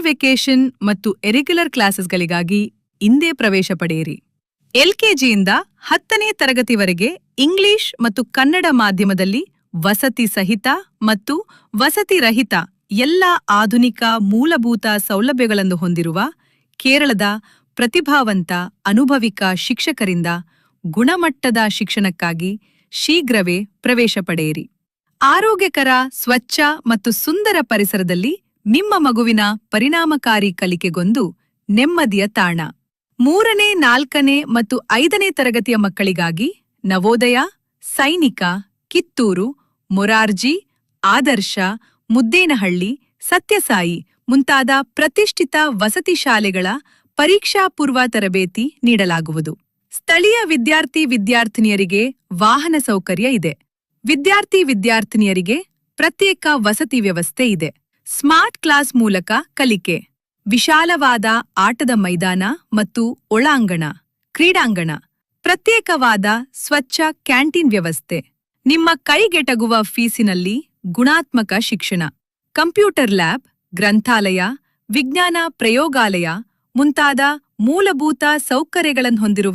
Vacation ಮತ್ತು irregular ಕ್ಲಾಸಸ್ಗಳಿಗಾಗಿ ಇಂದೇ ಪ್ರವೇಶ ಪಡೆಯಿರಿ. LKGಯಿಂದ 10ನೇ ತರಗತಿವರೆಗೆ ಇಂಗ್ಲಿಷ್ ಮತ್ತು ಕನ್ನಡ ಮಾಧ್ಯಮದಲ್ಲಿ ವಸತಿ ಸಹಿತ ಮತ್ತು ವಸತಿ ರಹಿತ ಎಲ್ಲ ಆಧುನಿಕ ಮೂಲಭೂತ ಸೌಲಭ್ಯಗಳನ್ನು ಹೊಂದಿರುವ ಕೇರಳದ ಪ್ರತಿಭಾವಂತ ಅನುಭವಿಕ ಶಿಕ್ಷಕರಿಂದ ಗುಣಮಟ್ಟದ ಶಿಕ್ಷಣಕ್ಕಾಗಿ ಶೀಘ್ರವೇ ಪ್ರವೇಶ ಪಡೆಯಿರಿ. ಆರೋಗ್ಯಕರ, ಸ್ವಚ್ಛ ಮತ್ತು ಸುಂದರ ಪರಿಸರದಲ್ಲಿ ನಿಮ್ಮ ಮಗುವಿನ ಪರಿಣಾಮಕಾರಿ ಕಲಿಕೆಗೊಂದು ನೆಮ್ಮದಿಯ ತಾಣ. 3ನೇ, 4ನೇ ಮತ್ತು 5ನೇ ತರಗತಿಯ ಮಕ್ಕಳಿಗಾಗಿ ನವೋದಯ, ಸೈನಿಕ, ಕಿತ್ತೂರು, ಮೊರಾರ್ಜಿ, ಆದರ್ಶ, ಮುದ್ದೇನಹಳ್ಳಿ, ಸತ್ಯಸಾಯಿ ಮುಂತಾದ ಪ್ರತಿಷ್ಠಿತ ವಸತಿ ಶಾಲೆಗಳ ಪರೀಕ್ಷಾ ಪೂರ್ವ ತರಬೇತಿ ನೀಡಲಾಗುವುದು. ಸ್ಥಳೀಯ ವಿದ್ಯಾರ್ಥಿನಿಯರಿಗೆ ವಾಹನ ಸೌಕರ್ಯ ಇದೆ. ವಿದ್ಯಾರ್ಥಿನಿಯರಿಗೆ ಪ್ರತ್ಯೇಕ ವಸತಿ ವ್ಯವಸ್ಥೆ ಇದೆ. ಸ್ಮಾರ್ಟ್ ಕ್ಲಾಸ್ ಮೂಲಕ ಕಲಿಕೆ, ವಿಶಾಲವಾದ ಆಟದ ಮೈದಾನ ಮತ್ತು ಒಳಾಂಗಣ, ಕ್ರೀಡಾಂಗಣ, ಪ್ರತ್ಯೇಕವಾದ ಸ್ವಚ್ಛ ಕ್ಯಾಂಟೀನ್ ವ್ಯವಸ್ಥೆ, ನಿಮ್ಮ ಕೈಗೆಟಗುವ ಫೀಸಿನಲ್ಲಿ ಗುಣಾತ್ಮಕ ಶಿಕ್ಷಣ, ಕಂಪ್ಯೂಟರ್ ಲ್ಯಾಬ್, ಗ್ರಂಥಾಲಯ, ವಿಜ್ಞಾನ ಪ್ರಯೋಗಾಲಯ ಮುಂತಾದ ಮೂಲಭೂತ ಸೌಕರ್ಯಗಳನ್ನು ಹೊಂದಿರುವ